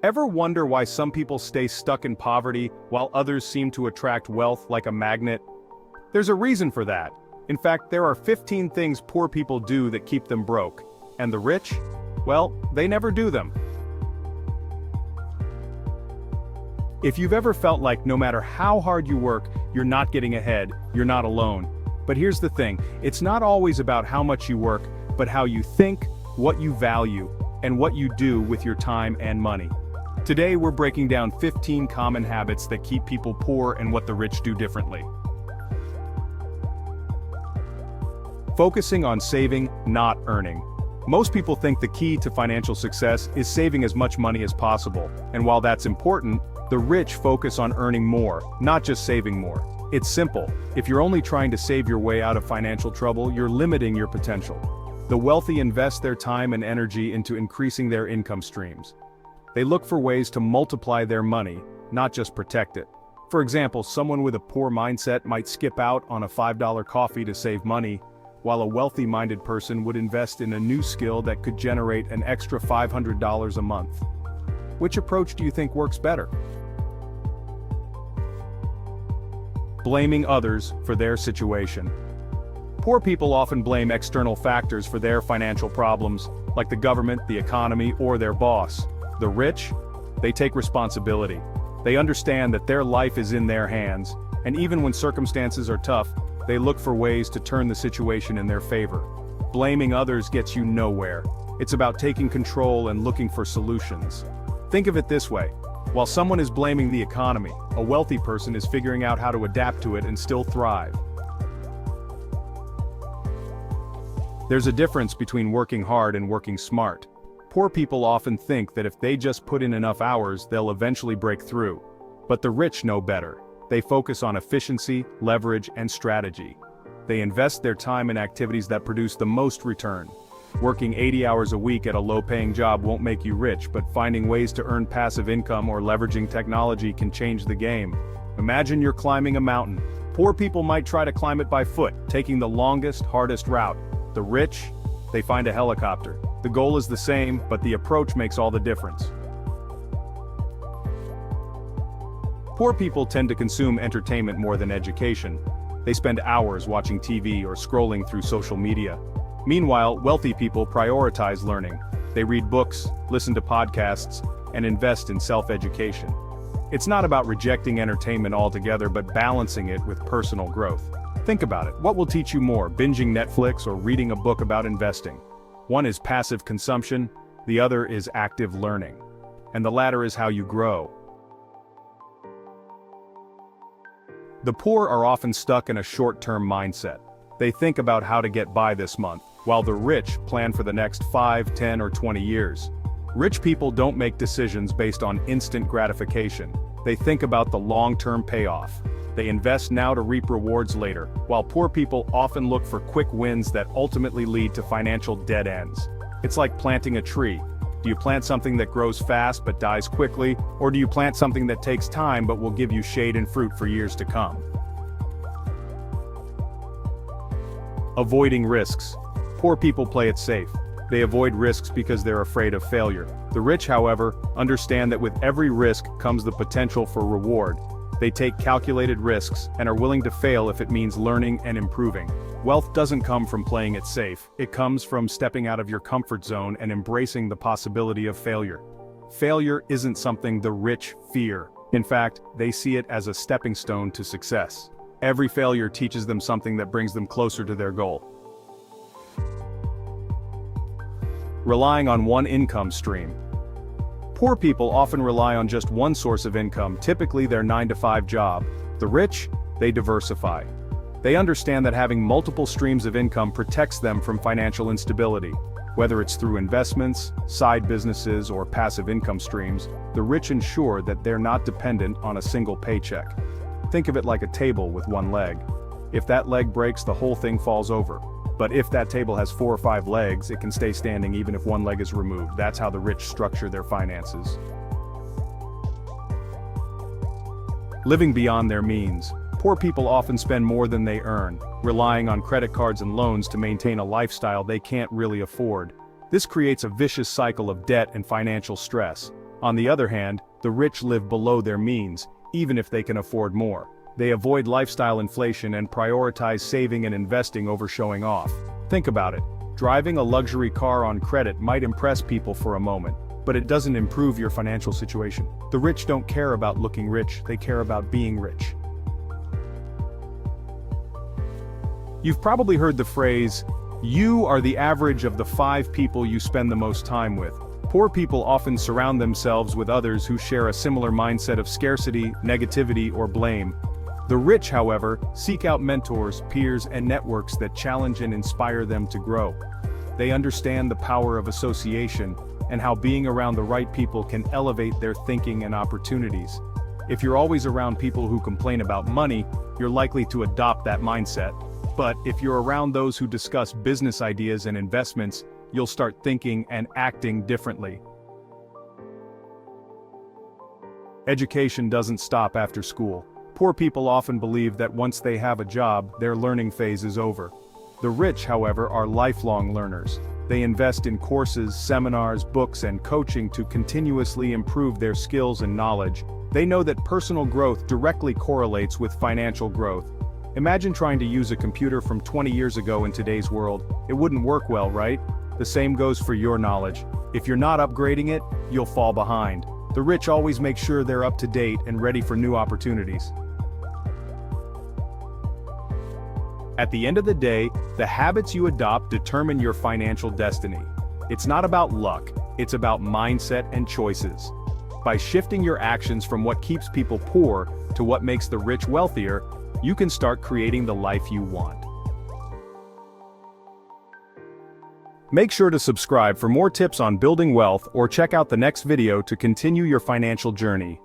Ever wonder why some people stay stuck in poverty while others seem to attract wealth like a magnet? There's a reason for that. In fact, there are 15 things poor people do that keep them broke. And the rich? Well, they never do them. If you've ever felt like no matter how hard you work, you're not getting ahead, you're not alone. But here's the thing, it's not always about how much you work, but how you think, what you value, and what you do with your time and money. Today we're breaking down 15 common habits that keep people poor and what the rich do differently. Focusing on saving, not earning. Most people think the key to financial success is saving as much money as possible, and while that's important, the rich focus on earning more, not just saving more. It's simple. If you're only trying to save your way out of financial trouble, you're limiting your potential. The wealthy invest their time and energy into increasing their income streams. They look for ways to multiply their money, not just protect it. For example, someone with a poor mindset might skip out on a $5 coffee to save money, while a wealthy-minded person would invest in a new skill that could generate an extra $500 a month. Which approach do you think works better? Blaming others for their situation. Poor people often blame external factors for their financial problems, like the government, the economy, or their boss. The rich? They take responsibility. They understand that their life is in their hands, and even when circumstances are tough, they look for ways to turn the situation in their favor. Blaming others gets you nowhere. It's about taking control and looking for solutions. Think of it this way. While someone is blaming the economy, a wealthy person is figuring out how to adapt to it and still thrive. There's a difference between working hard and working smart. Poor people often think that if they just put in enough hours, they'll eventually break through. But the rich know better. They focus on efficiency, leverage, and strategy. They invest their time in activities that produce the most return. Working 80 hours a week at a low-paying job won't make you rich, but finding ways to earn passive income or leveraging technology can change the game. Imagine you're climbing a mountain. Poor people might try to climb it by foot, taking the longest, hardest route. The rich? They find a helicopter. The goal is the same, but the approach makes all the difference. Poor people tend to consume entertainment more than education. They spend hours watching TV or scrolling through social media. Meanwhile, wealthy people prioritize learning. They read books, listen to podcasts, and invest in self-education. It's not about rejecting entertainment altogether, but balancing it with personal growth. Think about it. What will teach you more, binging Netflix or reading a book about investing? One is passive consumption, the other is active learning. And the latter is how you grow. The poor are often stuck in a short-term mindset. They think about how to get by this month, while the rich plan for the next 5, 10, or 20 years. Rich people don't make decisions based on instant gratification. They think about the long-term payoff. They invest now to reap rewards later, while poor people often look for quick wins that ultimately lead to financial dead ends. It's like planting a tree. Do you plant something that grows fast but dies quickly, or do you plant something that takes time but will give you shade and fruit for years to come? Avoiding risks. Poor people play it safe. They avoid risks because they're afraid of failure. The rich, however, understand that with every risk comes the potential for reward. They take calculated risks and are willing to fail if it means learning and improving. Wealth doesn't come from playing it safe. It comes from stepping out of your comfort zone and embracing the possibility of failure. Failure isn't something the rich fear. In fact, they see it as a stepping stone to success. Every failure teaches them something that brings them closer to their goal. Relying on one income stream. Poor people often rely on just one source of income, typically their 9-to-5 job. The rich? They diversify. They understand that having multiple streams of income protects them from financial instability. Whether it's through investments, side businesses, or passive income streams, the rich ensure that they're not dependent on a single paycheck. Think of it like a table with one leg. If that leg breaks, the whole thing falls over. But if that table has 4 or 5 legs, it can stay standing even if one leg is removed. That's how the rich structure their finances. Living beyond their means. Poor people often spend more than they earn, relying on credit cards and loans to maintain a lifestyle they can't really afford. This creates a vicious cycle of debt and financial stress. On the other hand, the rich live below their means, even if they can afford more. They avoid lifestyle inflation and prioritize saving and investing over showing off. Think about it. Driving a luxury car on credit might impress people for a moment, but it doesn't improve your financial situation. The rich don't care about looking rich, they care about being rich. You've probably heard the phrase, "You are the average of the 5 people you spend the most time with." Poor people often surround themselves with others who share a similar mindset of scarcity, negativity, or blame. The rich, however, seek out mentors, peers, and networks that challenge and inspire them to grow. They understand the power of association, and how being around the right people can elevate their thinking and opportunities. If you're always around people who complain about money, you're likely to adopt that mindset. But if you're around those who discuss business ideas and investments, you'll start thinking and acting differently. Education doesn't stop after school. Poor people often believe that once they have a job, their learning phase is over. The rich, however, are lifelong learners. They invest in courses, seminars, books, and coaching to continuously improve their skills and knowledge. They know that personal growth directly correlates with financial growth. Imagine trying to use a computer from 20 years ago in today's world. It wouldn't work well, right? The same goes for your knowledge. If you're not upgrading it, you'll fall behind. The rich always make sure they're up to date and ready for new opportunities. At the end of the day, the habits you adopt determine your financial destiny. It's not about luck, it's about mindset and choices. By shifting your actions from what keeps people poor to what makes the rich wealthier, you can start creating the life you want. Make sure to subscribe for more tips on building wealth or check out the next video to continue your financial journey.